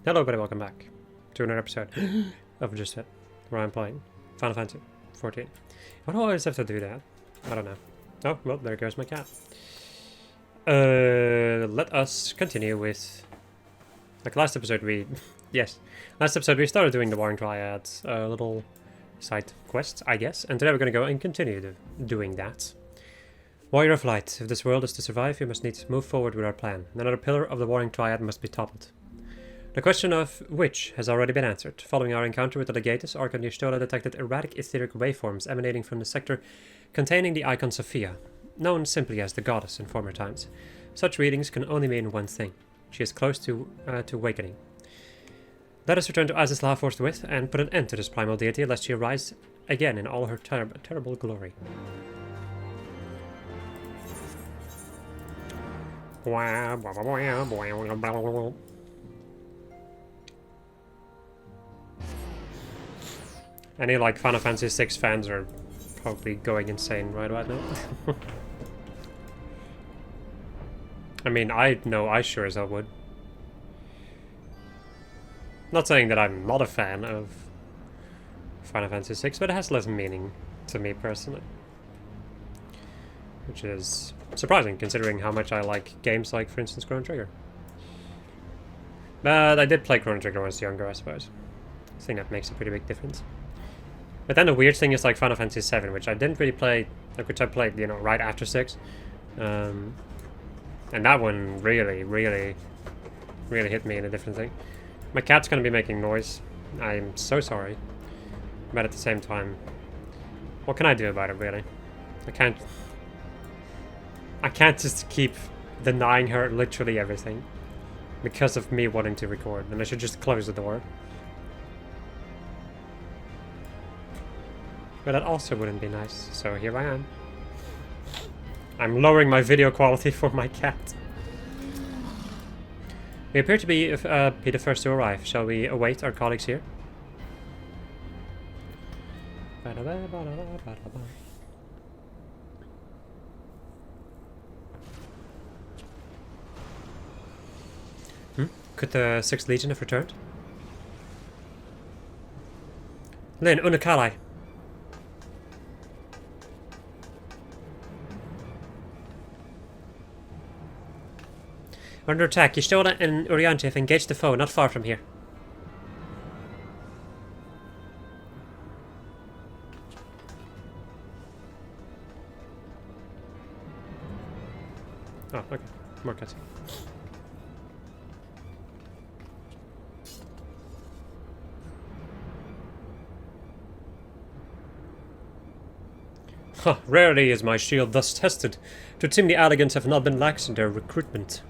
Hello everybody, welcome back to another episode of Just It, where I'm playing Final Fantasy 14. Why do I always have to do that? I don't know. Oh, well, there goes my cat. Let us continue with... Like last episode we... yes, last episode we started doing the Warring Triads, little side quests, I guess, and today we're going to go and continue doing that. Warrior of Light, if this world is to survive, we must needs move forward with our plan. Another pillar of the Warring Triad must be toppled. The question of which has already been answered. Following our encounter with the Legatus, Archon Y'shtola detected erratic etheric waveforms emanating from the sector containing the icon Sophia, known simply as the Goddess in former times. Such readings can only mean one thing. She is close to awakening. Let us return to Azizla forthwith and put an end to this primal deity lest she arise again in all her terrible glory. Any like Final Fantasy VI fans are probably going insane right now. I mean, I know I sure as hell would. Not saying that I'm not a fan of Final Fantasy VI, but it has less meaning to me personally. Which is surprising, considering how much I like games like, for instance, Chrono Trigger. But I did play Chrono Trigger when I was younger, I suppose. I think that makes a pretty big difference. But then the weird thing is like Final Fantasy VII, which I didn't really play, like which I played, you know, right after 6. And that one really hit me in a different thing. My cat's gonna be making noise. I'm so sorry. But at the same time, what can I do about it, really? I can't just keep denying her literally everything because of me wanting to record, and I should just close the door. But that also wouldn't be nice, so here I am. I'm lowering my video quality for my cat. We appear to be the first to arrive. Shall we await our colleagues here? Could the 6th Legion have returned? Lyn, Unakalai. We're under attack. Y'shtola and Uriante have engaged the foe not far from here. Oh, okay. More cutscene. Huh, rarely is my shield thus tested. To seem the Alligans have not been lax in their recruitment.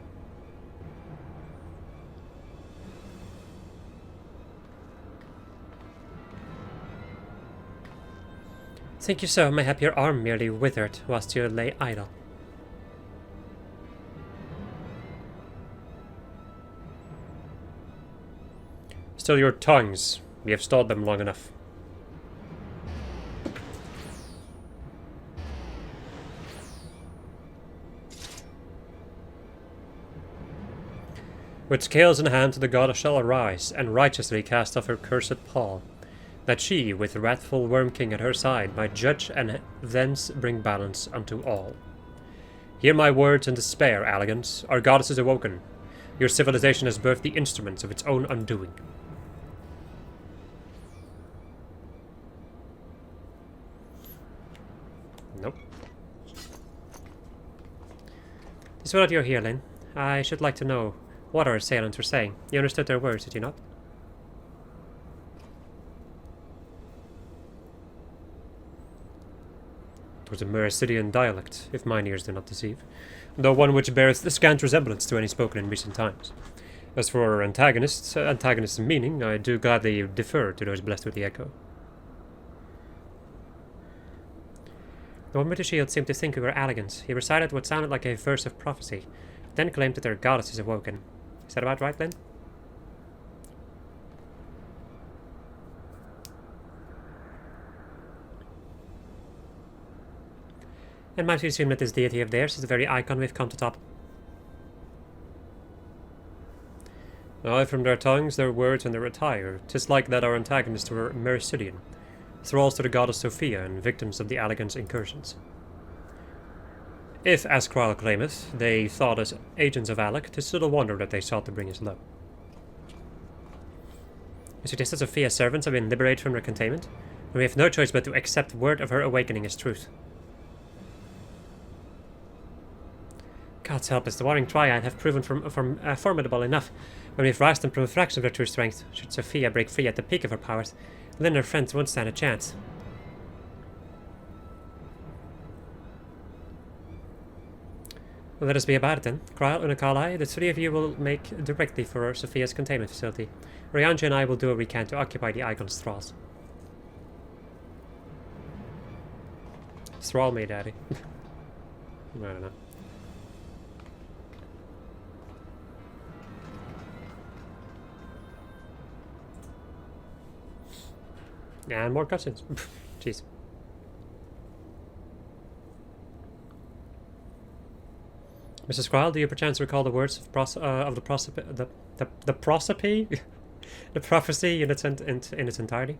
Think you so, mayhap your arm merely withered whilst you lay idle. Still your tongues. We have stalled them long enough. With scales in hand the goddess shall arise, and righteously cast off her cursed pall, that she, with wrathful Worm King at her side, might judge and thence bring balance unto all. Hear my words in despair, Alligans. Our goddess is awoken. Your civilization has birthed the instruments of its own undoing. Nope. It's well that you're here, Lyn. I should like to know what our assailants were saying. You understood their words, did you not? It was a Mercidian dialect, if mine ears do not deceive, though one which bears the scant resemblance to any spoken in recent times. As for our antagonists' meaning, I do gladly defer to those blessed with the echo. The one with the shield seemed to think we were Alligans. He recited what sounded like a verse of prophecy, then claimed that their goddess is awoken. Is that about right, Lyn? And might we assume that this deity of theirs is the very icon we've come to top? I from their tongues, their words, and their attire, 'tis like that our antagonists were Mercidian, thralls to the goddess Sophia and victims of the Allegans' incursions. If, as Kral claimeth, they thought us agents of Alec, 'tis little wonder that they sought to bring us low. You suggest that Sophia's servants have been liberated from their containment, and we have no choice but to accept word of her awakening as truth. God's help us, the Warring Triad have proven formidable enough when we've roused them from a fraction of their true strength. Should Sophia break free at the peak of her powers, then her friends won't stand a chance. Well, let us be about it then. Kral, Unakalai, the three of you will make directly for Sophia's containment facility. Ryanja and I will do what we can to occupy the Icon's thralls. Thrall me, Daddy. I don't know. And more cutscenes. Jeez. Mrs. Kral, do you perchance recall the words of the prosopy? The prophecy in its entirety?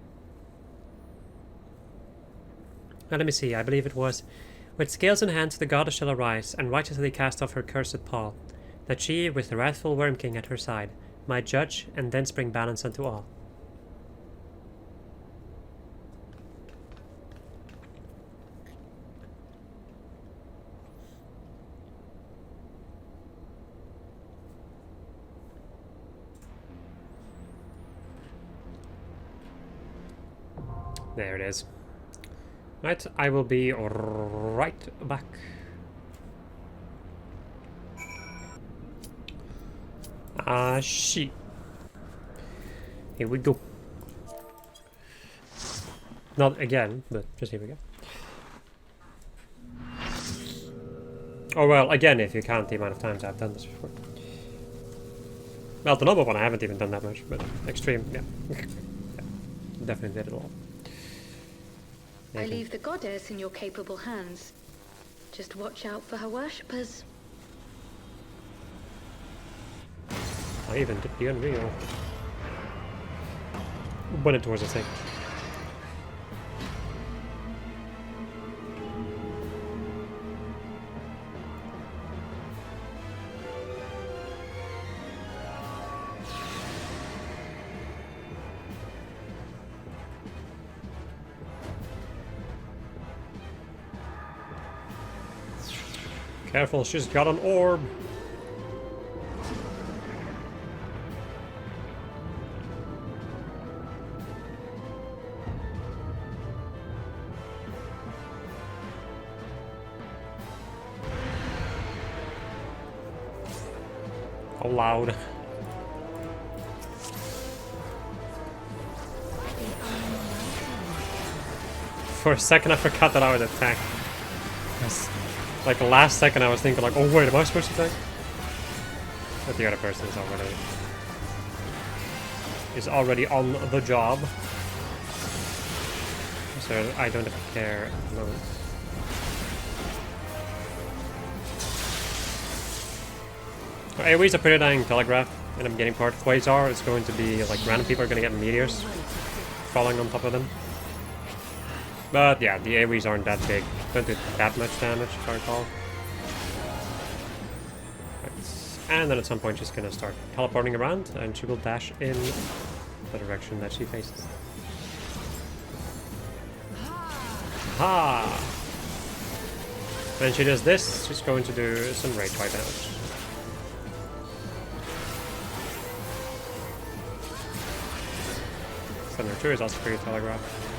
Now let me see, I believe it was, with scales in hand the goddess shall arise, and righteously cast off her cursed pall, that she, with the wrathful Worm King at her side, might judge, and thence bring balance unto all. There it is. Right, I will be right back. Shit. Here we go. Not again, but just here we go. Oh well, again if you count the amount of times I've done this before. Well, the normal one I haven't even done that much, but extreme, yeah. Yeah, definitely did it all. I leave the goddess in your capable hands. Just watch out for her worshippers. I even did the unreal. When it was a thing. Careful, she's got an orb. How loud. For a second I forgot that I would attack. Like the last second I was thinking like, oh wait, am I supposed to attack? But the other person is already on the job. So I don't care at the moment. AoE's a pretty dang telegraph in the beginning part. Quasar is going to be like random people are going to get meteors falling on top of them. But yeah, the AoEs aren't that big. Don't do that much damage, if I recall. Right. And then at some point she's gonna start teleporting around, and she will dash in the direction that she faces. Ha! When she does this, she's going to do some rage fight damage. Thunder 2 is also pretty telegraph.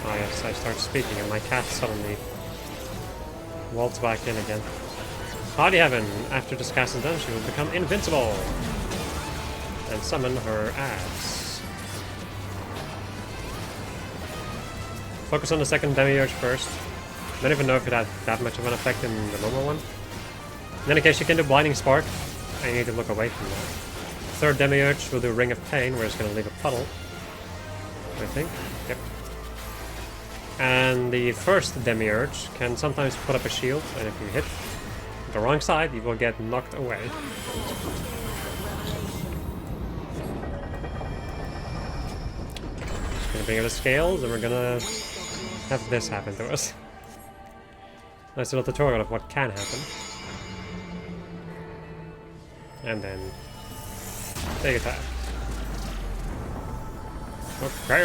Oh yes, I start speaking and my cat suddenly waltz back in again. Howdy Heaven! After this cast is done, she will become invincible! And summon her ass. Focus on the second demiurge first. Don't even know if it had that much of an effect in the normal one. In any case, you can do Blinding Spark. I need to look away from that. Third demiurge will do Ring of Pain, where it's going to leave a puddle. I think. Yep. And the first demiurge can sometimes put up a shield, and if you hit, the wrong side, you will get knocked away. Just gonna bring out the scales, and we're gonna have this happen to us. Nice little tutorial of what can happen. And then big attack. Okay,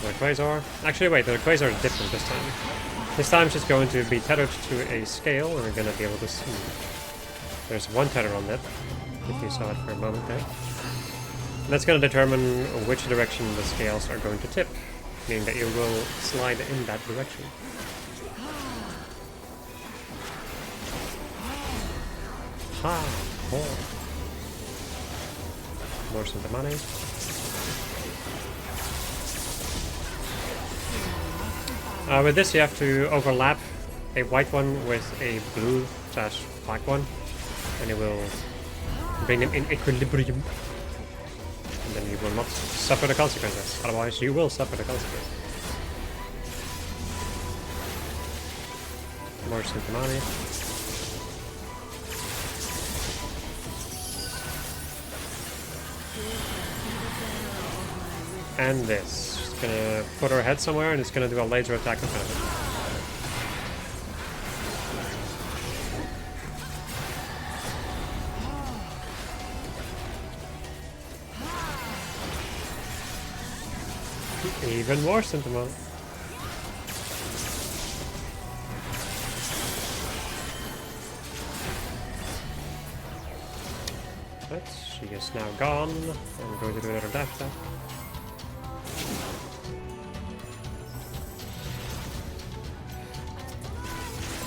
the Quasar. Actually, wait, the Quasar is different this time. This time she's going to be tethered to a scale, and we're going to be able to see. There's one tether on that, if you saw it for a moment there. And that's going to determine which direction the scales are going to tip, meaning that you will slide in that direction. Ha! Oh. More money. With this you have to overlap a white one with a blue/black one, and it will bring them in equilibrium. And then you will not suffer the consequences, otherwise you will suffer the consequences. More Symptomani. And this. Just gonna put her head somewhere and it's gonna do a laser attack in front of it. Even more Symptomon. Right, she is now gone. I'm going to do another dash attack.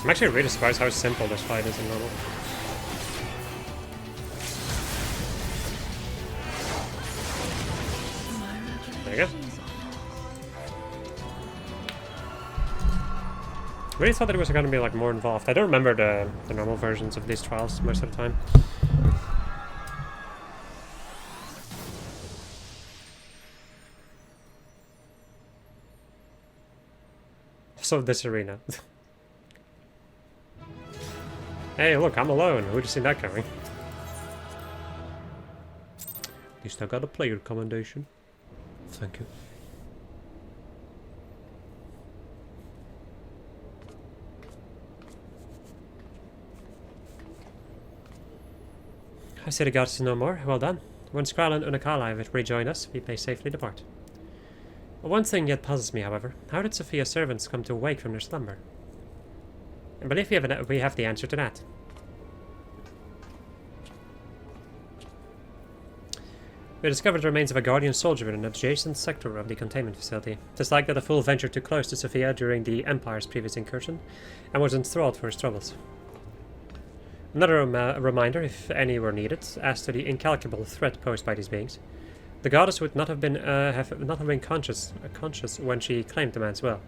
I'm actually really surprised how simple this fight is in normal. There you go. I really thought that it was going to be like more involved. I don't remember the normal versions of these trials most of the time. So this arena. Hey, look, I'm alone. Who'd have seen that coming? At least I got a player commendation. Thank you. I see the gods no more. Well done. When Skrall and Unakali have rejoined us, we may safely depart. One thing yet puzzles me, however. How did Sophia's servants come to awake from their slumber? I believe we have the answer to that. We discovered the remains of a Guardian soldier in an adjacent sector of the containment facility. Tis like that a fool ventured too close to Sophia during the Empire's previous incursion, and was enthralled for his troubles. Another reminder, if any were needed, as to the incalculable threat posed by these beings. The goddess would not have been conscious when she claimed the man's will.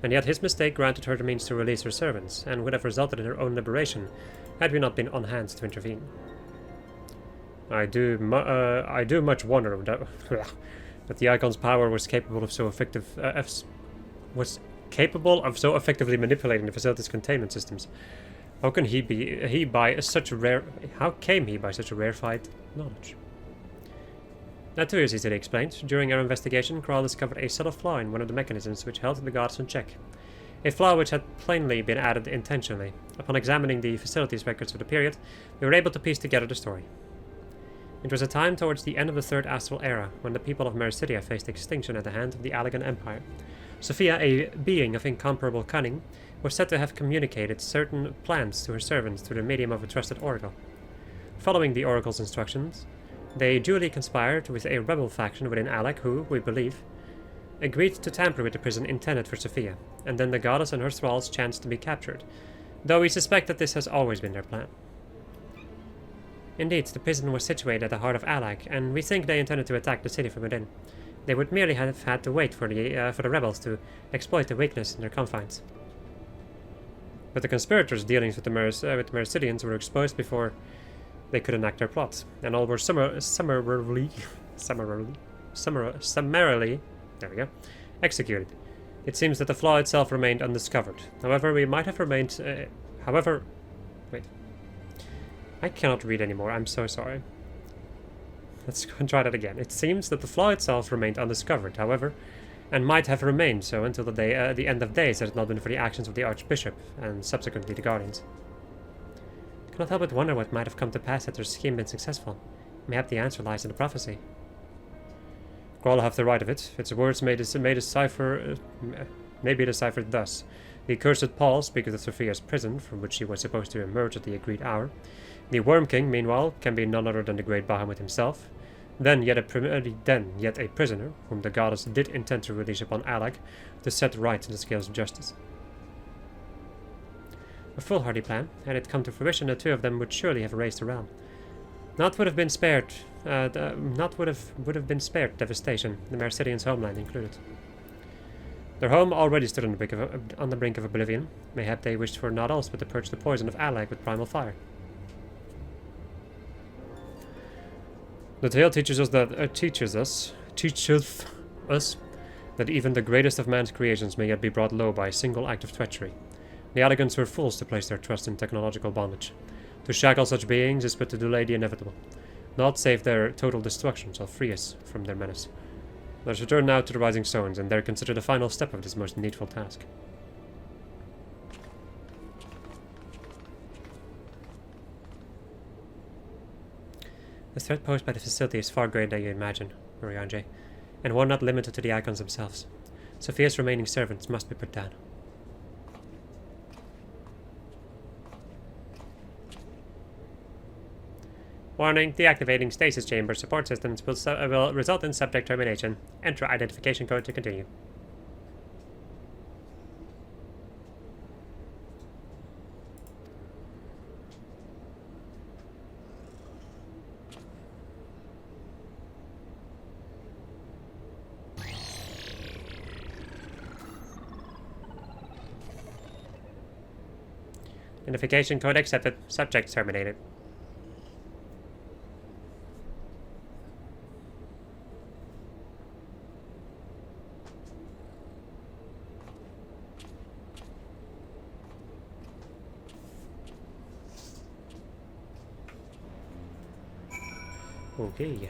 And yet his mistake granted her the means to release her servants, and would have resulted in her own liberation, had we not been on hand to intervene. I do much wonder that the Icon's power was capable of so effectively manipulating the facility's containment systems. How came he by such rarefied knowledge? That too is easily explained. During our investigation, Krall discovered a subtle flaw in one of the mechanisms which held the goddess in check. A flaw which had plainly been added intentionally. Upon examining the facility's records of the period, we were able to piece together the story. It was a time towards the end of the Third Astral Era, when the people of Mericidia faced extinction at the hand of the Allagan Empire. Sophia, a being of incomparable cunning, was said to have communicated certain plans to her servants through the medium of a trusted oracle. Following the oracle's instructions, they duly conspired with a rebel faction within Alec who, we believe, agreed to tamper with the prison intended for Sophia, and then the goddess and her thralls chanced to be captured, though we suspect that this has always been their plan. Indeed, the prison was situated at the heart of Alec, and we think they intended to attack the city from within. They would merely have had to wait for the rebels to exploit the weakness in their confines. But the conspirators' dealings with the Mericidians were exposed before they could enact their plots, and all were summarily executed. It seems that the flaw itself remained undiscovered. However, we might have remained... Wait. I cannot read anymore, I'm so sorry. Let's try that again. It seems that the flaw itself remained undiscovered, however, and might have remained so until the end of days had it not been for the actions of the Archbishop, and subsequently the Guardians. I cannot help but wonder what might have come to pass had their scheme been successful. Mayhap the answer lies in the prophecy. Grawl have the right of it. Its words may be deciphered thus. The accursed Paul speaketh of Sophia's prison, from which she was supposed to emerge at the agreed hour. The Worm King, meanwhile, can be none other than the great Bahamut himself. Then yet a prisoner, whom the goddess did intend to release upon Alag, to set right in the scales of justice. A foolhardy plan. Had it come to fruition, the two of them would surely have raised the realm. Not would have been spared devastation, the Mercidians' homeland included. Their home already stood on the brink of oblivion. Mayhap they wished for naught else but to purge the poison of Alag with primal fire. The tale teaches us that even the greatest of man's creations may yet be brought low by a single act of treachery. The Alagans were fools to place their trust in technological bondage. To shackle such beings is but to delay the inevitable. Naught save their total destruction shall free us from their menace. Let us return now to the Rising Stones, and there consider the final step of this most needful task. The threat posed by the facility is far greater than you imagine, Morianje, and one not limited to the icons themselves. Sophia's remaining servants must be put down. Warning, deactivating stasis chamber support systems will result in subject termination. Enter identification code to continue. Identification code accepted. Subject terminated. Okay.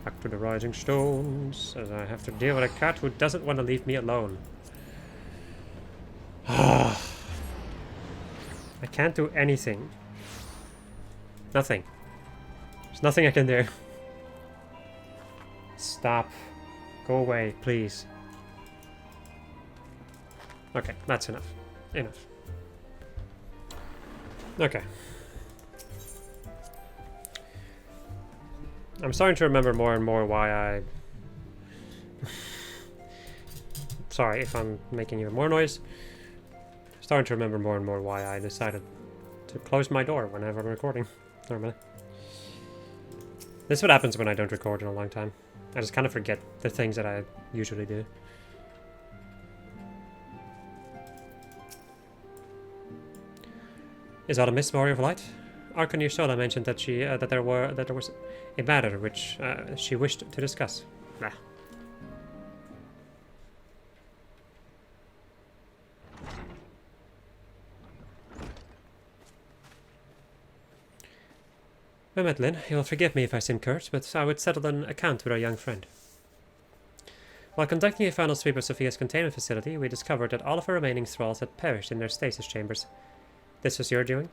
Back to the Rising Stones, as I have to deal with a cat who doesn't want to leave me alone. I can't do anything. Nothing. There's nothing I can do. Stop. Go away, please. Okay, that's enough. Enough. Okay. I'm starting to remember more and more why I... Sorry if I'm making even more noise. Starting to remember more and more why I decided to close my door whenever I'm recording. Normally. This is what happens when I don't record in a long time. I just kind of forget the things that I usually do. Is Artemis Warrior of Light? Archon Ursola mentioned that there was a matter which she wished to discuss. Nah. Well met, Lynn. You will forgive me if I seem curt, but I would settle an account with our young friend. While conducting a final sweep of Sophia's containment facility, we discovered that all of her remaining thralls had perished in their stasis chambers. This was your doing?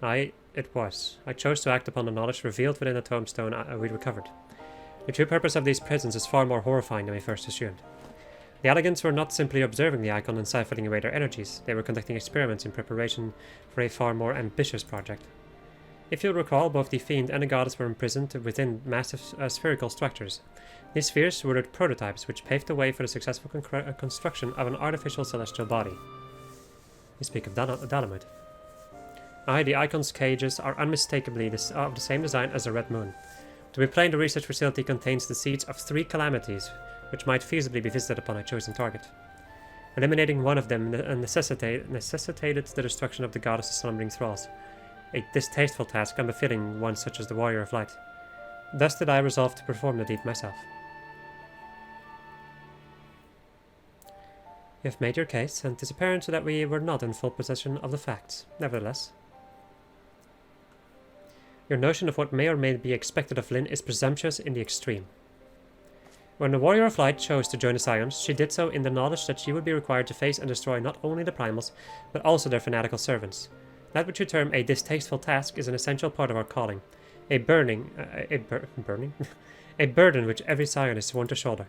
It was. I chose to act upon the knowledge revealed within the tombstone we recovered. The true purpose of these prisons is far more horrifying than we first assumed. The Alagans were not simply observing the icon and siphoning away their energies, they were conducting experiments in preparation for a far more ambitious project. If you'll recall, both the Fiend and the Goddess were imprisoned within massive spherical structures. These spheres were the prototypes which paved the way for the successful construction of an artificial celestial body. You speak of Dalamud. Aye, the icon's cages are unmistakably of the same design as the Red Moon. To be plain, the research facility contains the seeds of 3 calamities, which might feasibly be visited upon a chosen target. Eliminating one of them necessitated the destruction of the goddess's slumbering thralls, a distasteful task unbefitting one such as the Warrior of Light. Thus did I resolve to perform the deed myself. You have made your case, and it is apparent that we were not in full possession of the facts. Nevertheless, your notion of what may or may be expected of Lynn is presumptuous in the extreme. When the Warrior of Light chose to join the Scions, she did so in the knowledge that she would be required to face and destroy not only the Primals, but also their fanatical servants. That which you term a distasteful task is an essential part of our calling, a burden which every Scion is sworn to shoulder.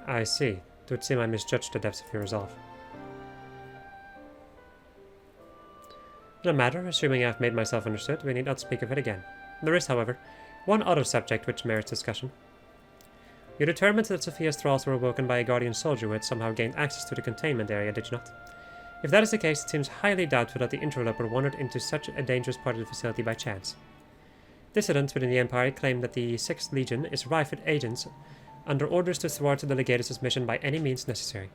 I see. It would seem I misjudged the depths of your resolve. No matter, assuming I have made myself understood, we need not speak of it again. There is, however, one other subject which merits discussion. You determined that Sophia's thralls were awoken by a Guardian soldier who had somehow gained access to the containment area, did you not? If that is the case, it seems highly doubtful that the interloper wandered into such a dangerous part of the facility by chance. Dissidents within the Empire claim that the 6th Legion is rife with agents under orders to thwart the Legatus' mission by any means necessary.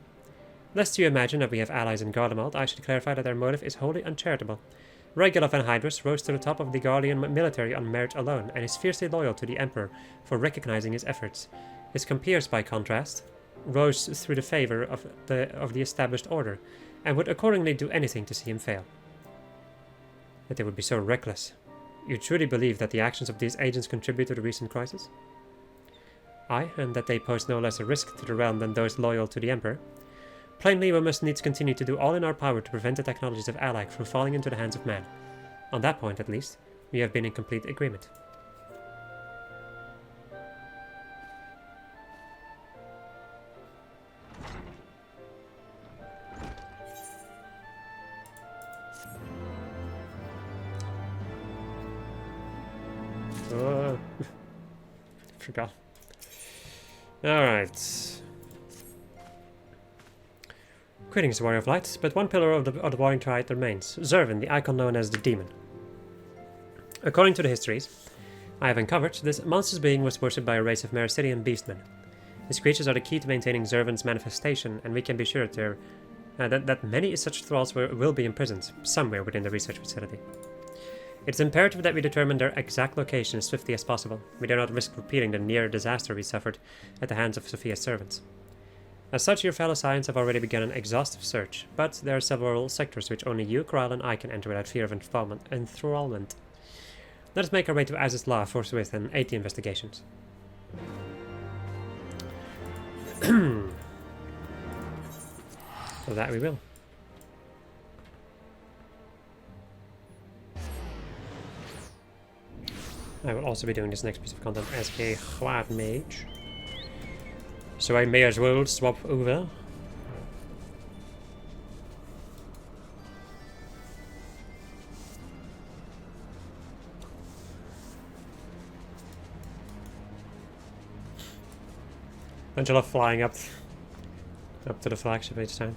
Lest you imagine that we have allies in Garlemald, I should clarify that their motive is wholly uncharitable. Regular Van Hydrus rose to the top of the Guardian military on merit alone, and is fiercely loyal to the Emperor for recognizing his efforts. His compeers, by contrast, rose through the favor of the established order, and would accordingly do anything to see him fail. That they would be so reckless. You truly believe that the actions of these agents contribute to the recent crisis? Aye, and that they pose no less a risk to the realm than those loyal to the Emperor. Plainly, we must needs continue to do all in our power to prevent the technologies of Allag from falling into the hands of man. On that point, at least, we have been in complete agreement. Forgot. Alright. Greetings, Warrior of Light, but one pillar of the Warring Triad remains. Zervin, the icon known as the Demon. According to the histories I have uncovered, this monstrous being was worshipped by a race of Mericidian beastmen. These creatures are the key to maintaining Zervin's manifestation, and we can be sure that many such thralls will be imprisoned, somewhere within the research facility. It is imperative that we determine their exact location as swiftly as possible. We do not risk repeating the near disaster we suffered at the hands of Sophia's servants. As such, your fellow Scions have already begun an exhaustive search, but there are several sectors which only you, Kral, and I can enter without fear of enthrallment. Let us make our way to Aziz's Law forthwith and aid the investigations. So that we will. I will also be doing this next piece of content as a Hwad Mage. So I may as well swap over. Don't you love flying up to the flagship each time?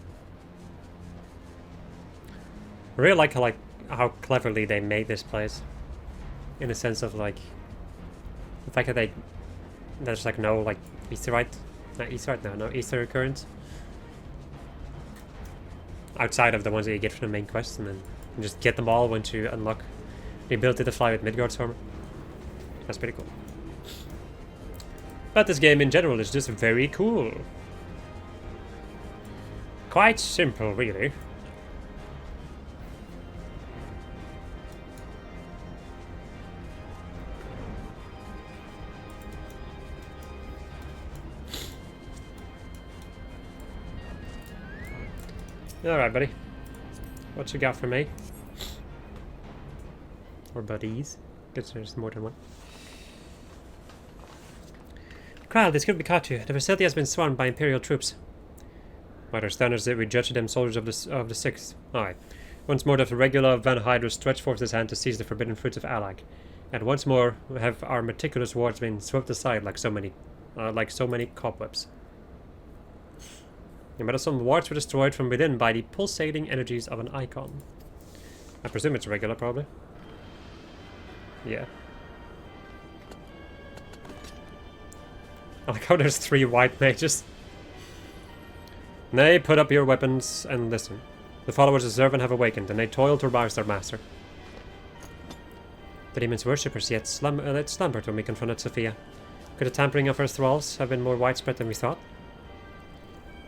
I really like how cleverly they made this place. In the sense of like the fact that there's like no like no ether currents outside of the ones that you get from the main quest, and then you just get them all once you unlock the ability to fly with Midgard's armor. That's pretty cool. But this game in general is just very cool. Quite simple, really. Alright, buddy. What you got for me? Or buddies? Because there's more than one. Kral, this could be caught you. The facility has been swarmed by Imperial troops. By their standards, we judge them soldiers of the 6th. Aye. Once more, the regular Van Hydrus stretched forth his hand to seize the forbidden fruits of Allag. And once more, have our meticulous wards been swept aside like so many cobwebs. But some wards were destroyed from within by the pulsating energies of an icon. I presume it's regular, probably. Yeah. I like how there's 3 white mages. Nay, put up your weapons and listen. The followers of Zervin have awakened, and they toil to rouse their master. The demon's worshippers yet slumbered when we confronted Sophia. Could the tampering of her thralls have been more widespread than we thought?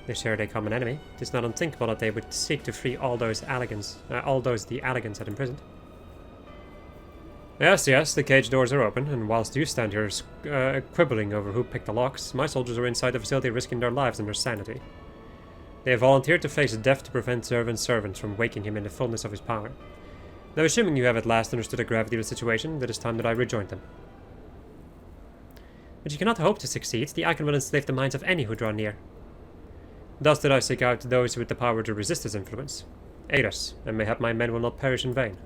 They shared a common enemy. It is not unthinkable that they would seek to free all those the Allegans had imprisoned. Yes, the cage doors are open, and whilst you stand here quibbling over who picked the locks, my soldiers are inside the facility risking their lives and their sanity. They have volunteered to face death to prevent Zervan's servants from waking him in the fullness of his power. Now, assuming you have at last understood the gravity of the situation, it is time that I rejoined them. But you cannot hope to succeed. The icon will enslave the minds of any who draw near. Thus did I seek out those with the power to resist his influence. Aid us, and mayhap my men will not perish in vain.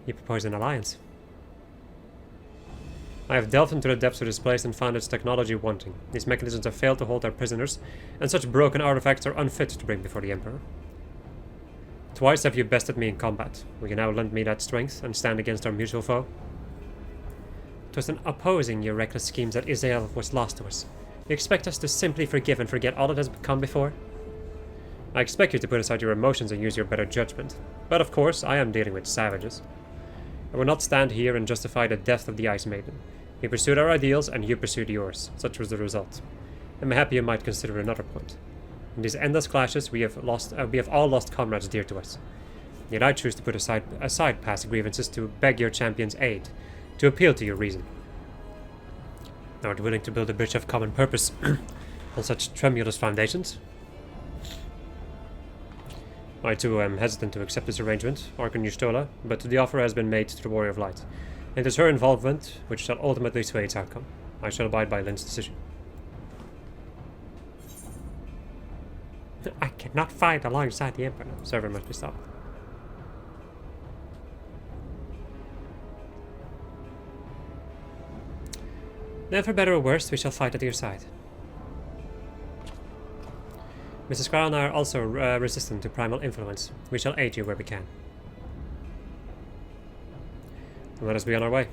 You propose an alliance. I have delved into the depths of this place and found its technology wanting. These mechanisms have failed to hold our prisoners, and such broken artifacts are unfit to bring before the Emperor. Twice have you bested me in combat. Will you now lend me that strength and stand against our mutual foe? It was in opposing your reckless schemes that Israel was lost to us. You expect us to simply forgive and forget all that has come before? I expect you to put aside your emotions and use your better judgment. But of course, I am dealing with savages. I will not stand here and justify the death of the Ice Maiden. We pursued our ideals, and you pursued yours. Such was the result. I'm happy you might consider another point. In these endless clashes, we have all lost comrades dear to us. Yet I choose to put aside past grievances to beg your champion's aid, to appeal to your reason. Thou art willing to build a bridge of common purpose on such tremulous foundations? I too am hesitant to accept this arrangement, Archon Yustola, but the offer has been made to the Warrior of Light. It is her involvement which shall ultimately sway its outcome. I shall abide by Lynn's decision. I cannot fight alongside the Emperor. Server must be stopped. Then for better or worse, we shall fight at your side. Mrs. Carl and I are also resistant to primal influence. We shall aid you where we can. And let us be on our way.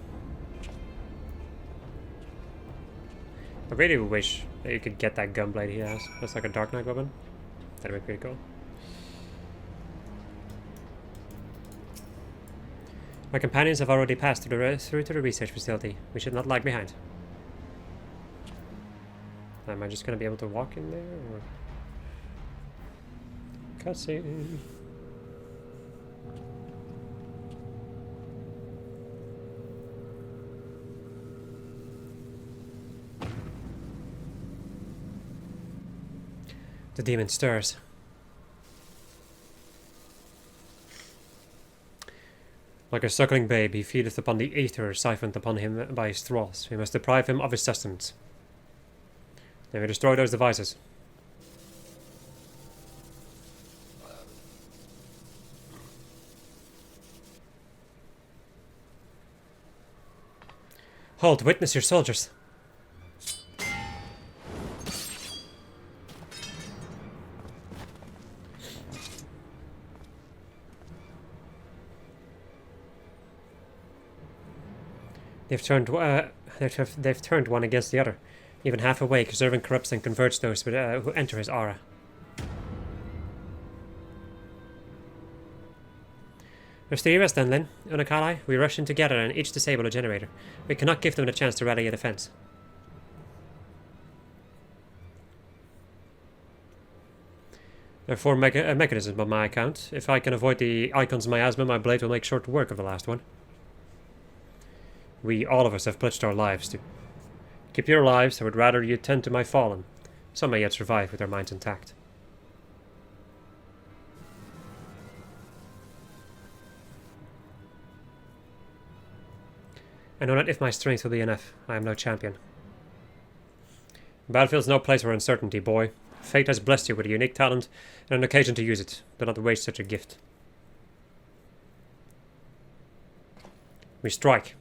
I really wish that you could get that gunblade he has. That's like a Dark Knight weapon. That'd be pretty cool. My companions have already passed through to the research facility. We should not lag behind. Am I just going to be able to walk in there? Or... Cutscene. The demon stirs. Like a suckling babe, he feedeth upon the ether siphoned upon him by his thralls. We must deprive him of his sustenance. Then we destroy those devices. Hold, witness your soldiers. They've turned one against the other. Even half awake, Zervan corrupts and converts those who enter his aura. Restore us then, Lyn. Unakalai, we rush in together and each disable a generator. We cannot give them the chance to rally a defense. There are 4 mechanisms on my account. If I can avoid the icon's miasma, my blade will make short work of the last one. We, all of us, have pledged our lives to keep your lives. I would rather you tend to my fallen. Some may yet survive with their minds intact. I know not if my strength will be enough. I am no champion. The battlefield is no place for uncertainty, boy. Fate has blessed you with a unique talent and an occasion to use it. Do not waste such a gift. We strike.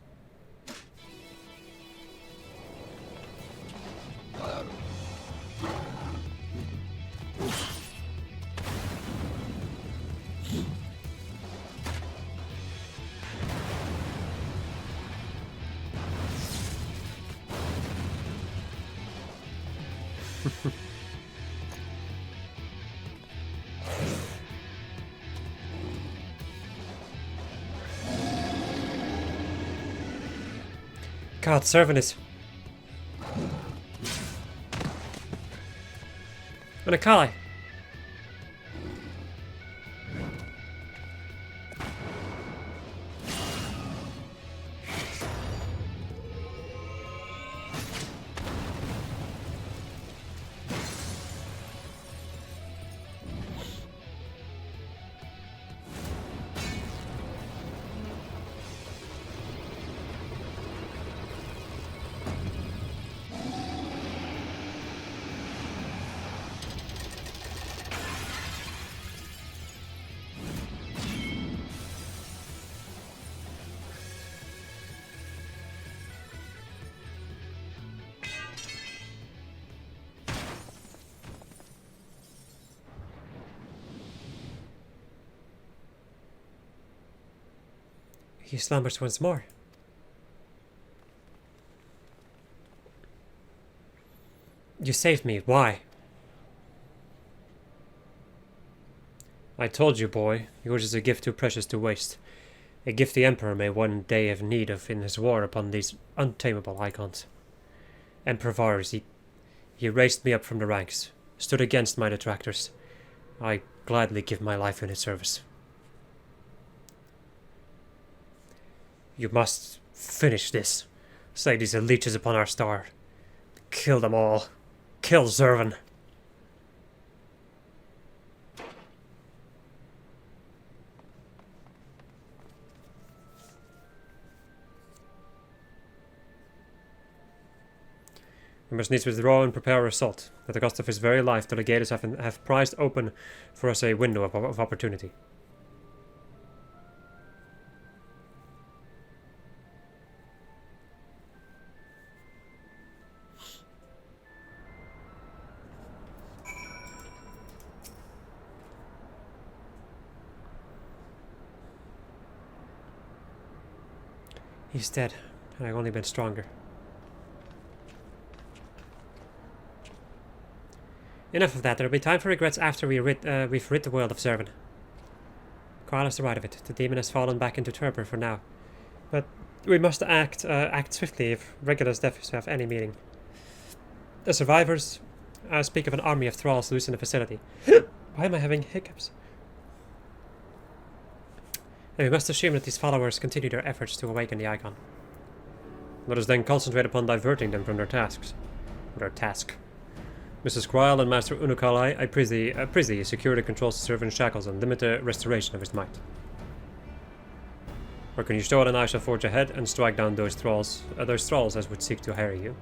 God, Servant is... And a Kali. He slumbers once more. You saved me. Why? I told you, boy, yours is a gift too precious to waste. A gift the Emperor may one day have need of in his war upon these untamable icons. Emperor Varus, he raised me up from the ranks, stood against my detractors. I gladly give my life in his service. You must finish this. Slay these leeches upon our star. Kill them all. Kill Zervan. We must needs withdraw and prepare our assault. At the cost of his very life, the legators have prized open for us a window of opportunity. He's dead, and I've only been stronger. Enough of that. There'll be time for regrets after we've rid the world of Zervan. Qual is the right of it. The demon has fallen back into torpor for now. But we must act swiftly if Regulus deaths have any meaning. The survivors speak of an army of thralls loose in the facility. Why am I having hiccups? And we must assume that these followers continue their efforts to awaken the icon. Let us then concentrate upon diverting them from their tasks. Their task. Mrs. Quile and Master Unukalai, I prithee secure the controls to serve in shackles and limit the restoration of his might. Or can you show it and I shall forge ahead and strike down those thralls as would seek to harry you?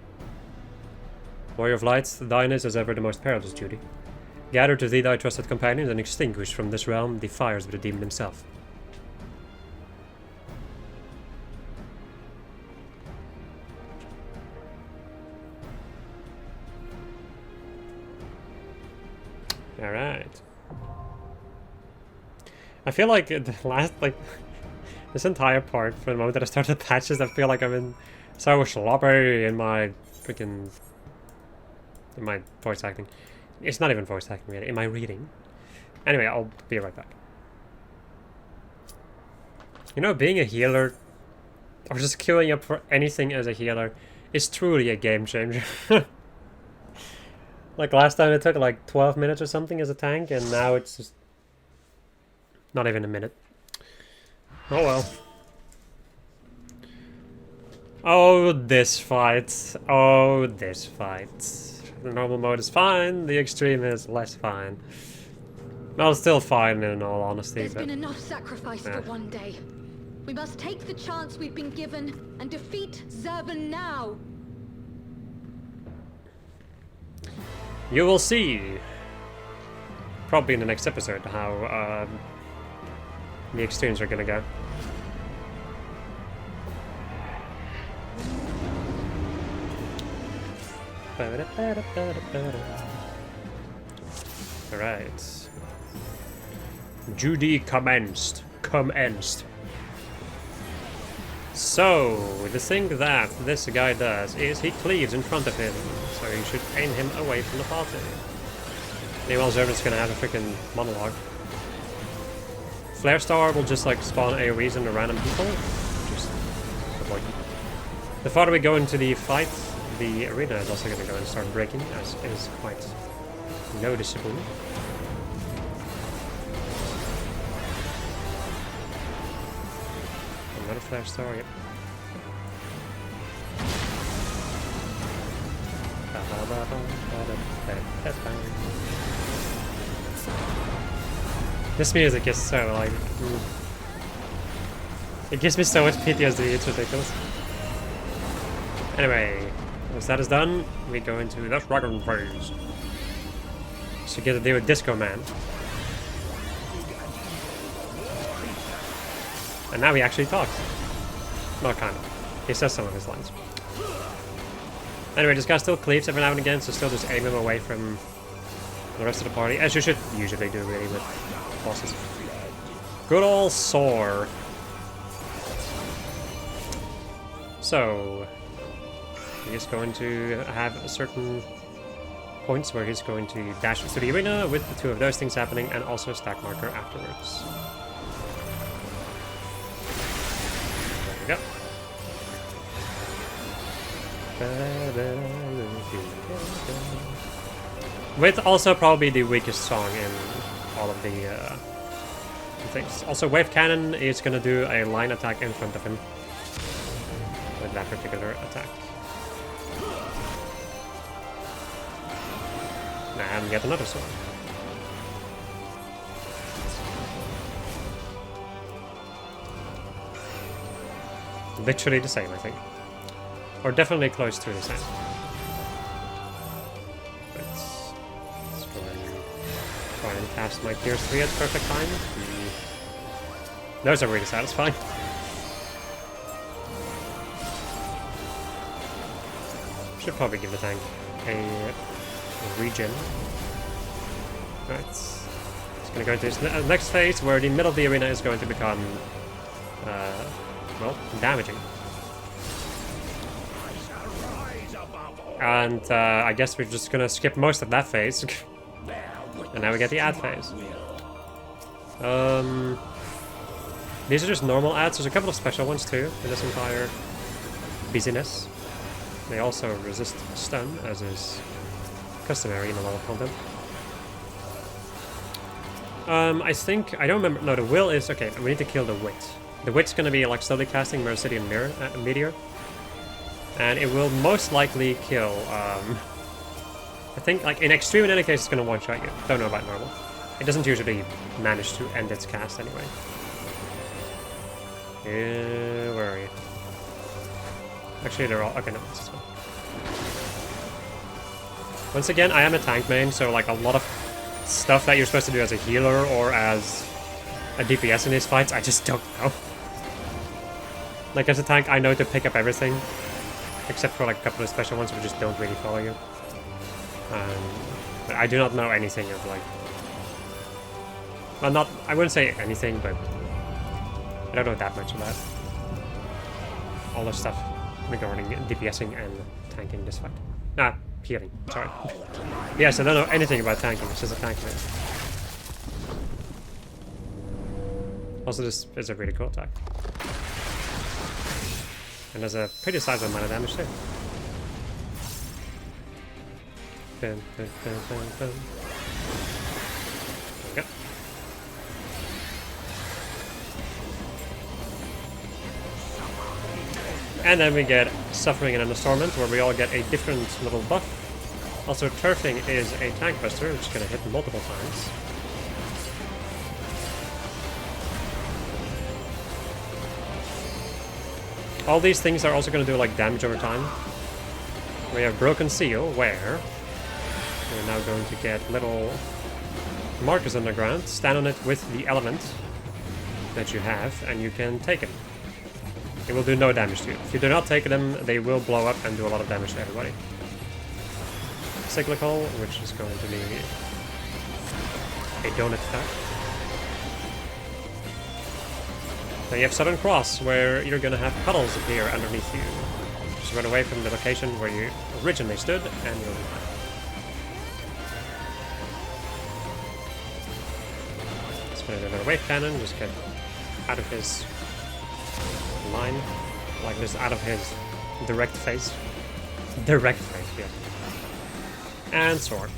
Warrior of Light, thine is as ever the most perilous duty. Gather to thee thy trusted companions and extinguish from this realm the fires of the demon himself. Alright. I feel like the last, this entire part, from the moment that I started the patches, I feel like I'm in so sloppy in my freaking, in my voice acting. It's not even voice acting, really, in my reading. Anyway, I'll be right back. You know, being a healer, or just queuing up for anything as a healer, is truly a game changer. Like last time it took like 12 minutes or something as a tank, and now it's just not even a minute. Oh well. Oh, this fight. Oh, this fight. The normal mode is fine, the extreme is less fine. Well, still fine in all honesty. There's been enough sacrifice for one day. We must take the chance we've been given and defeat Zervan now. You will see, probably in the next episode, how the extremes are gonna go. Alright. Judy commenced. So, the thing that this guy does is he cleaves in front of him, so you should aim him away from the party. Meanwhile, Zervan's gonna have a freaking monologue. Flare Star will just like spawn AoEs into random people. Just avoid them. The farther we go into the fight, the arena is also going to go and start breaking, as is quite noticeable. Another flare star, yep. This music is so like... It gives me so much PTSD, it's ridiculous. Anyway, once that is done, we go into the dragon phase. So you get to deal with Disco Man. And now he actually talks. Well, kind of. He says some of his lines. Anyway, this guy still cleaves every now and again, so still just aim him away from the rest of the party, as you should usually do really with bosses. Good old Soar. So, he's going to have certain points where he's going to dash through the arena with the two of those things happening, and also a stack marker afterwards. There we go. With also probably the weakest song in all of the things. Also, Wave Cannon is going to do a line attack in front of him with that particular attack. And get another sword. Literally the same, I think. Or definitely close to the same. Let's go and try and cast my Tier 3 at perfect time. Those are really satisfying. Should probably give the tank a regen. Right. It's going to go into this next phase where the middle of the arena is going to become, well, damaging. And I guess we're just going to skip most of that phase. And now we get the ad phase. These are just normal ads. There's a couple of special ones too in this entire busyness. They also resist stun, as is customary in a lot of content. I think, I don't remember, no, the will is, okay, we need to kill the wit. The wit's gonna be like slowly casting Mercidian Meteor. And it will most likely kill, I think, like, in extreme in any case, it's gonna one-shot you. Don't know about normal. It doesn't usually manage to end its cast anyway. Where are you? Actually, they're all, okay, no, it's this one. Once again, I am a tank main, so like a lot of stuff that you're supposed to do as a healer or as a DPS in these fights, I just don't know. Like as a tank, I know to pick up everything, except for like a couple of special ones which just don't really follow you. But I do not know anything of like... Well, not, I wouldn't say anything, but I don't know that much about all the stuff regarding DPSing and tanking this fight. Ah, healing, sorry. Yes, I don't know anything about tanking, it's just a tank man. Also, this is a really cool attack. And there's a pretty sizable amount of damage too. Dun, dun, dun, dun, dun. There we go. And then we get Suffering and Understorment, where we all get a different little buff. Also, Turfing is a tank buster, which is going to hit multiple times. All these things are also going to do like damage over time. We have Broken Seal, where we're now going to get little markers on the ground. Stand on it with the element that you have, and you can take it. It will do no damage to you. If you do not take them, they will blow up and do a lot of damage to everybody. Cyclical, which is going to be a donut attack. Then you have Southern Cross, where you're going to have puddles appear underneath you. Just run away from the location where you originally stood, and you'll be fine. Let's put another wave cannon, just get out of his line, like this, out of his Direct face. Direct face, yes. And sword.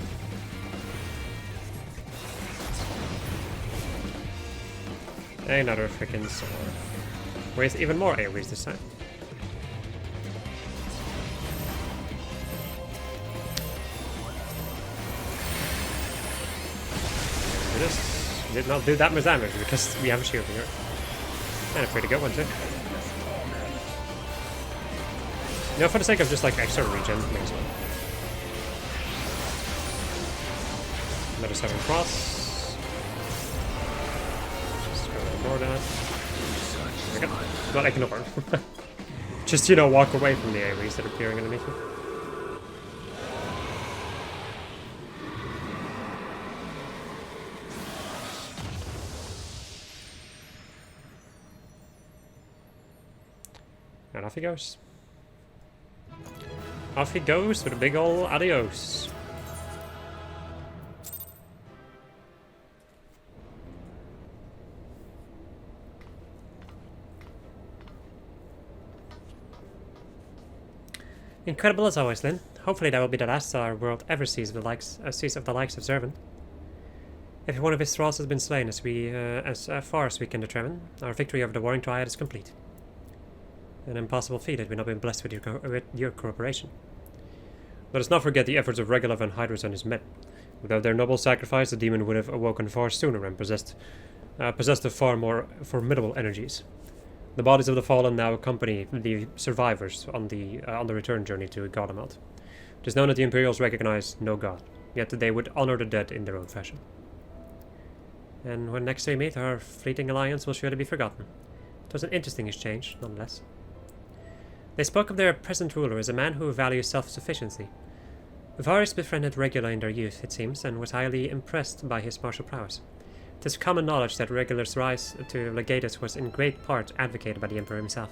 Another freaking sword. With even more AoEs this time. This did not do that much damage because we have a shield here. And a pretty good one too. You know, for the sake of just like extra regen, may as well. Another 7 cross. Just go ignore that. There we go. Not ignore. Just, you know, walk away from the AoEs that are appearing underneath you. And off he goes. Off he goes with a big ol' adios. Incredible as always, Lynn. Hopefully that will be the last our world ever sees of the likes of Zervan. If one of his thralls has been slain, as far as we can determine, our victory over the Warring Triad is complete. An impossible feat had we not been blessed with your cooperation. Let us not forget the efforts of Regula and Hydrus and his men. Without their noble sacrifice, the demon would have awoken far sooner and possessed of far more formidable energies. The bodies of the fallen now accompany the survivors on the return journey to Gaudamat. It is known that the Imperials recognize no god, yet they would honor the dead in their own fashion. And when next we meet, our fleeting alliance will surely be forgotten. It was an interesting exchange, nonetheless. They spoke of their present ruler as a man who values self-sufficiency. Varys befriended Regula in their youth, it seems, and was highly impressed by his martial prowess. It is common knowledge that Regula's rise to legatus was in great part advocated by the Emperor himself.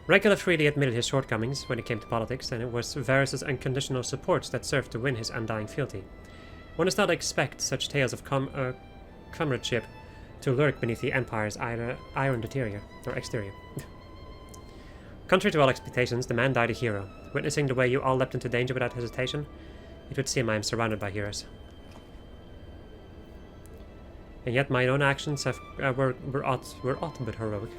Regula freely admitted his shortcomings when it came to politics, and it was Varys' unconditional support that served to win his undying fealty. One does not expect such tales of comradeship to lurk beneath the Empire's iron exterior. Contrary to all expectations, the man died a hero. Witnessing the way you all leapt into danger without hesitation, it would seem I am surrounded by heroes. And yet my own actions were aught but heroic.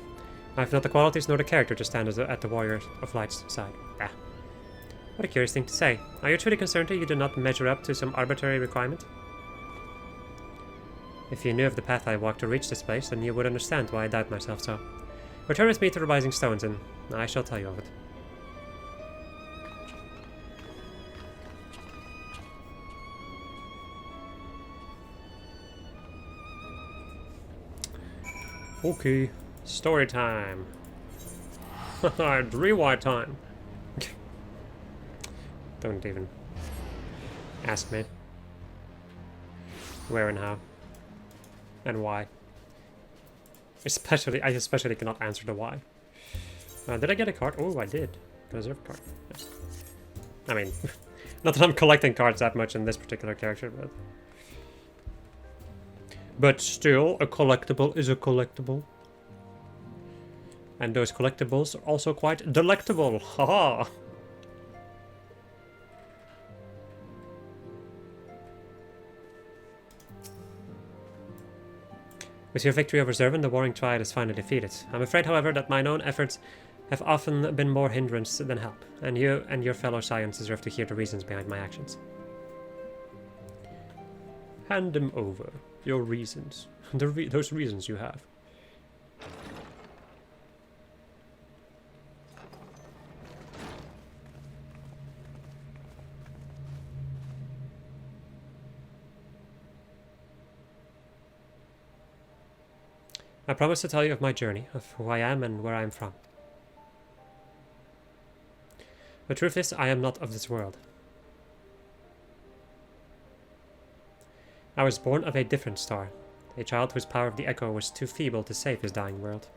I have not the qualities nor the character to stand at the Warrior of Light's side. Ah. What a curious thing to say. Are you truly concerned that you do not measure up to some arbitrary requirement? If you knew of the path I walked to reach this place, then you would understand why I doubt myself so. Return with me to the Rising Stones, and I shall tell you of it. Okay, story time. Rewind time. Don't even ask me where and how and why. I especially cannot answer the why. Did I get a card? Oh, I did. Reserve card. Yes. I mean, not that I'm collecting cards that much in this particular character, but still, a collectible is a collectible. And those collectibles are also quite delectable. Haha! With your victory over Zervan, the Warring Triad is finally defeated. I'm afraid, however, that mine own efforts have often been more hindrance than help, and you and your fellow Scions deserve to hear the reasons behind my actions. Hand them over. Your reasons. Those reasons you have. I promise to tell you of my journey, of who I am and where I am from. The truth is, I am not of this world. I was born of a different star, a child whose power of the Echo was too feeble to save his dying world.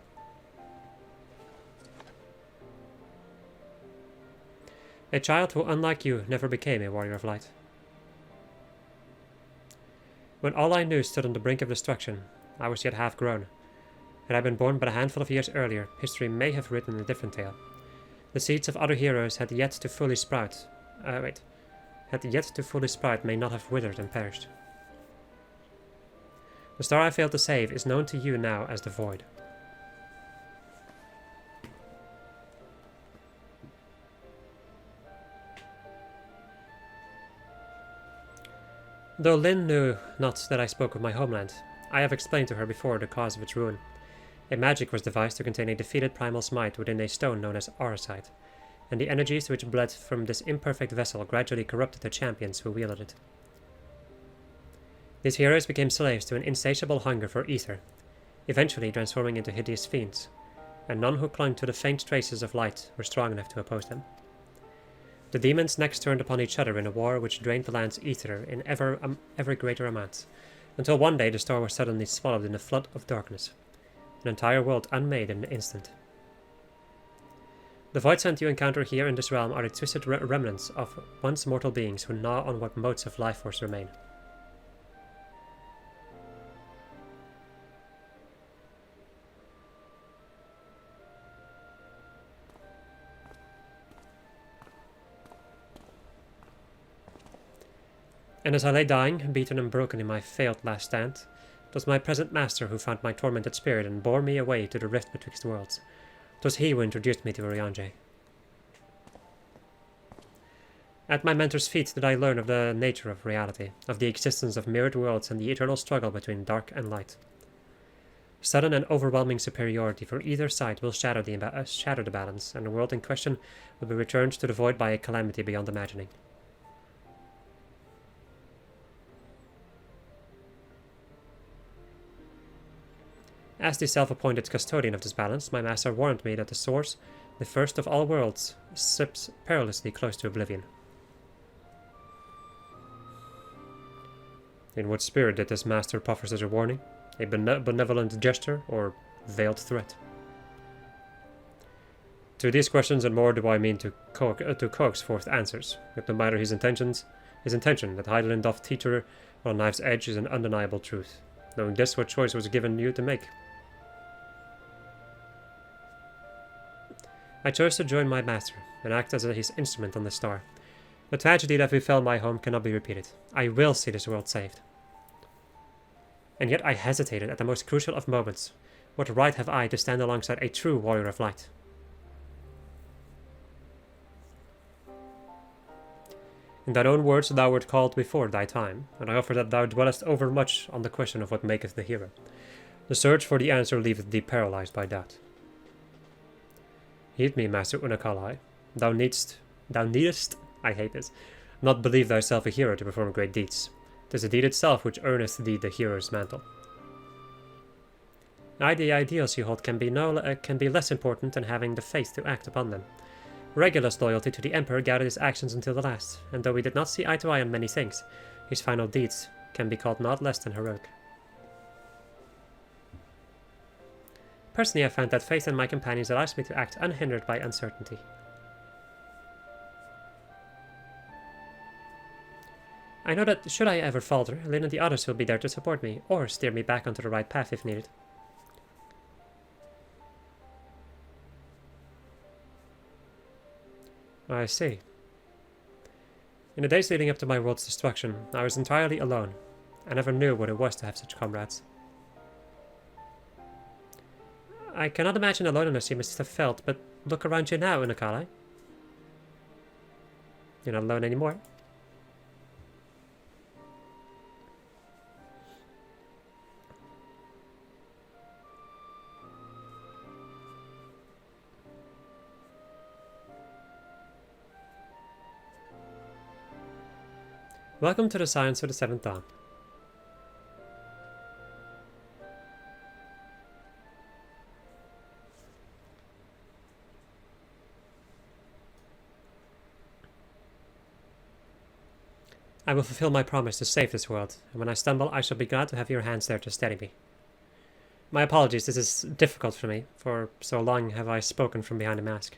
A child who, unlike you, never became a warrior of light. When all I knew stood on the brink of destruction, I was yet half grown. Had I been born but a handful of years earlier, history may have written a different tale. The seeds of other heroes had yet to fully sprout. Had yet to fully sprout may not have withered and perished. The star I failed to save is known to you now as the Void. Though Lyn knew not that I spoke of my homeland, I have explained to her before the cause of its ruin. A magic was devised to contain a defeated primal smite within a stone known as Auracite, and the energies which bled from this imperfect vessel gradually corrupted the champions who wielded it. These heroes became slaves to an insatiable hunger for ether, eventually transforming into hideous fiends, and none who clung to the faint traces of light were strong enough to oppose them. The demons next turned upon each other in a war which drained the land's ether in ever greater amounts, until one day the star was suddenly swallowed in a flood of darkness, an entire world unmade in an instant. The void scent you encounter here in this realm are the twisted remnants of once mortal beings who gnaw on what motes of life force remain. And as I lay dying, beaten and broken in my failed last stand, it was my present master who found my tormented spirit and bore me away to the rift betwixt worlds. It was he who introduced me to Urianger. At my mentor's feet did I learn of the nature of reality, of the existence of mirrored worlds and the eternal struggle between dark and light. Sudden and overwhelming superiority for either side will shatter the balance, and the world in question will be returned to the void by a calamity beyond imagining. As the self-appointed custodian of this balance, my master warned me that the source, the first of all worlds, slips perilously close to oblivion. In what spirit did this master proffer such a warning? A benevolent gesture or veiled threat? To these questions and more do I mean to coax forth answers, but no matter his intention that Heidelin doth teach her on knife's edge is an undeniable truth. Knowing this, what choice was given you to make? I chose to join my master, and act as his instrument on the star. The tragedy that befell my home cannot be repeated. I will see this world saved. And yet I hesitated at the most crucial of moments. What right have I to stand alongside a true warrior of light? In thine own words thou wert called before thy time, and I offer that thou dwellest overmuch on the question of what maketh the hero. The search for the answer leaveth thee paralyzed by doubt. Heed me, Master Unakalai. Thou needest, I hate this, not believe thyself a hero to perform great deeds. 'Tis the deed itself which earneth thee the hero's mantle. The ideals you hold can be less important than having the faith to act upon them. Regulus' loyalty to the Emperor guided his actions until the last, and though we did not see eye to eye on many things, his final deeds can be called not less than heroic. Personally, I found that faith in my companions allows me to act unhindered by uncertainty. I know that should I ever falter, Lyn and the others will be there to support me, or steer me back onto the right path if needed. I see. In the days leading up to my world's destruction, I was entirely alone. I never knew what it was to have such comrades. I cannot imagine the loneliness you must have felt, but look around you now, Unakalai. You're not alone anymore. Welcome to the Science of the Seventh Dawn. I will fulfill my promise to save this world, and when I stumble, I shall be glad to have your hands there to steady me. My apologies, this is difficult for me, for so long have I spoken from behind a mask.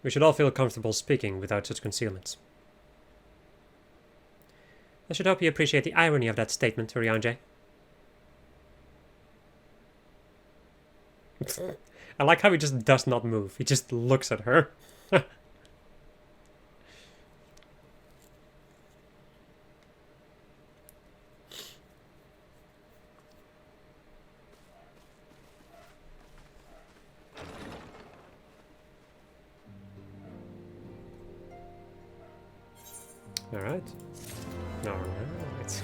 We should all feel comfortable speaking without such concealments. I should hope you appreciate the irony of that statement, Urianger. I like how he just does not move. He just looks at her. Alright. Alright.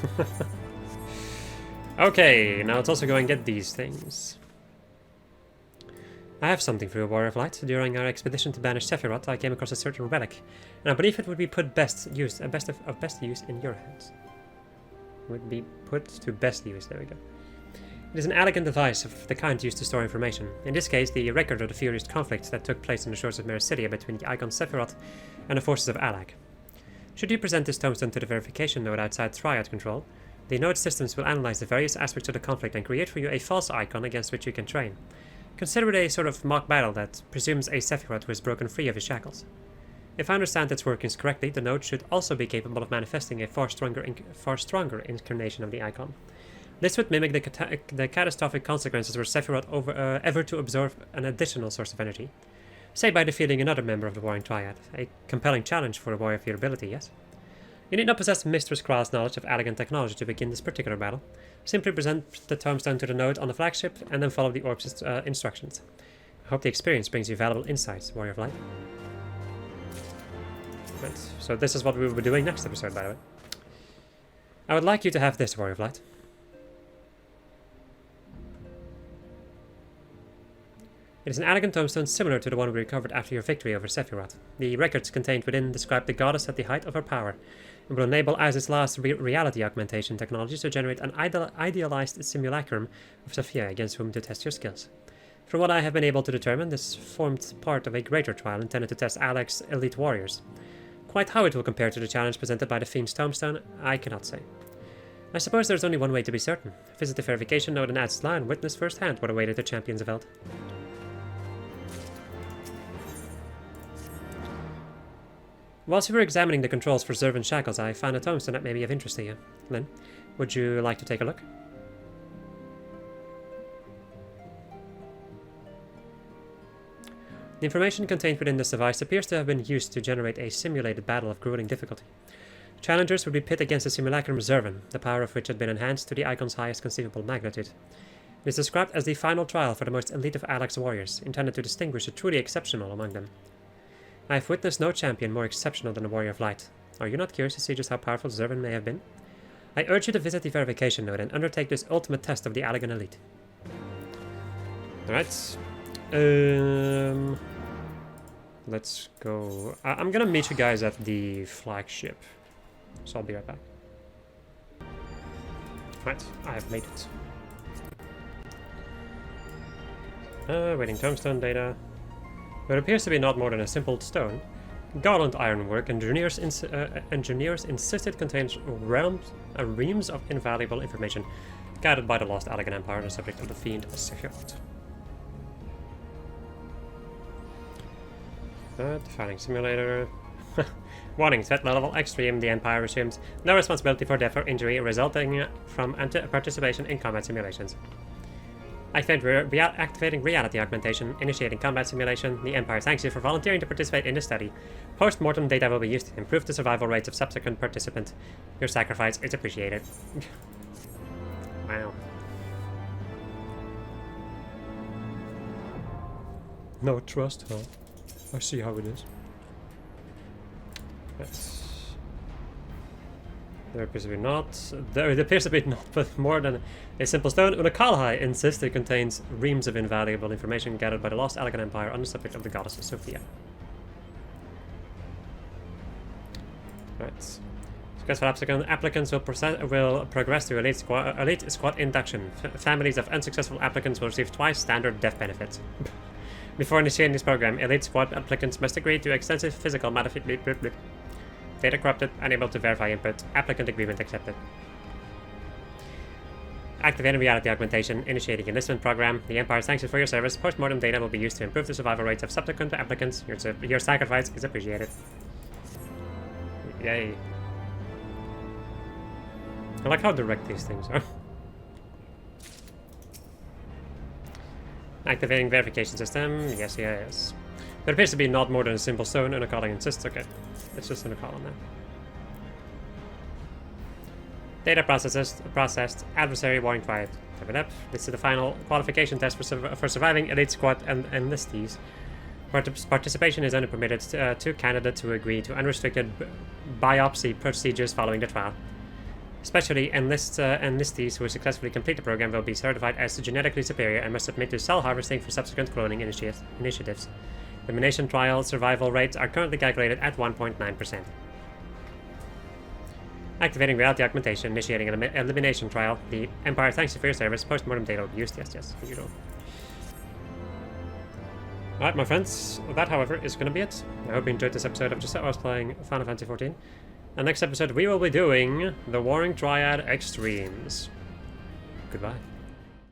Okay, now let's also go and get these things. I have something for you, Warrior of Light. During our expedition to banish Sephiroth, I came across a certain relic, and I believe it would be put best use in your hands. Would be put to best use, there we go. It is an elegant device of the kind used to store information. In this case, the record of the furious conflict that took place on the shores of Mericidia between the Icon Sephiroth and the forces of Alag. Should you present this tombstone to the verification node outside Triad control, the node systems will analyze the various aspects of the conflict and create for you a false icon against which you can train. Consider it a sort of mock battle that presumes a Sephiroth who has broken free of his shackles. If I understand its workings correctly, the node should also be capable of manifesting a far stronger incarnation of the icon. This would mimic the catastrophic consequences were Sephiroth ever to absorb an additional source of energy. Say by defeating another member of the Warring Triad. A compelling challenge for a warrior of your ability, yes? You need not possess Mistress Kral's knowledge of elegant technology to begin this particular battle. Simply present the tombstone to the node on the flagship, and then follow the orb's instructions. I hope the experience brings you valuable insights, Warrior of Light. Right, so this is what we will be doing next episode, by the way. I would like you to have this, Warrior of Light. It is an elegant tombstone similar to the one we recovered after your victory over Sephiroth. The records contained within describe the goddess at the height of her power, and will enable Isaac's last reality augmentation technology to generate an idealized simulacrum of Sophia against whom to test your skills. From what I have been able to determine, this formed part of a greater trial intended to test Alex's elite warriors. Quite how it will compare to the challenge presented by the Fiend's tombstone, I cannot say. I suppose there's only one way to be certain. Visit the verification node in Aztlan and witness firsthand what awaited the champions of Eld. Whilst we were examining the controls for Zervan shackles, I found a tombstone that may be of interest to you. Lynn, would you like to take a look? The information contained within this device appears to have been used to generate a simulated battle of grueling difficulty. Challengers would be pit against the simulacrum Zervan, the power of which had been enhanced to the icon's highest conceivable magnitude. It is described as the final trial for the most elite of Alex's warriors, intended to distinguish the truly exceptional among them. I have witnessed no champion more exceptional than the Warrior of Light. Are you not curious to see just how powerful Zervan may have been? I urge you to visit the verification node and undertake this ultimate test of the Allegan elite. Alright. Let's go. I'm gonna meet you guys at the flagship. So I'll be right back. Right, I have made it. Waiting tombstone data. What appears to be not more than a simple stone. Garland ironwork engineers insist it contains reams of invaluable information guided by the lost Allegan Empire, the subject of the Fiend Sephiroth. Fighting simulator. Warning, threat level extreme. The Empire assumes no responsibility for death or injury resulting from participation in combat simulations. Activating reality augmentation, initiating combat simulation. The Empire thanks you for volunteering to participate in the study. Post-mortem data will be used to improve the survival rates of subsequent participants. Your sacrifice is appreciated. Wow. No trust, huh? I see how it is. There appears to be not, but more than a simple stone. Unakalhai insists it contains reams of invaluable information gathered by the lost Allegan Empire on the subject of the goddess Sophia. Right. Successful applicants will progress to elite squad induction. Families of unsuccessful applicants will receive twice standard death benefits. Before initiating this program, elite squad applicants must agree to extensive physical modification. Data corrupted, unable to verify input. Applicant agreement accepted. Activating reality augmentation, initiating enlistment program. The Empire thanks you for your service. Post-mortem data will be used to improve the survival rates of subsequent applicants. Your sacrifice is appreciated. Yay. I like how direct these things are. Activating verification system. Yes, yes. There appears to be not more than a simple stone, and a calling insists. Okay, it's just in a column now. Data processed. Adversary warring triad. This is the final qualification test for surviving elite squad and enlistees. Participation is only permitted to candidates who agree to unrestricted biopsy procedures following the trial. Especially enlistees who successfully complete the program will be certified as genetically superior and must submit to cell harvesting for subsequent cloning initiatives. Elimination trial survival rates are currently calculated at 1.9%. Activating reality augmentation, initiating an elimination trial. The Empire thanks you for your service. Postmortem data will be used. Yes, yes, as usual. Alright, my friends. That, however, is going to be it. I hope you enjoyed this episode of Just Us playing Final Fantasy XIV. And next episode, we will be doing the Warring Triad Extremes. Goodbye.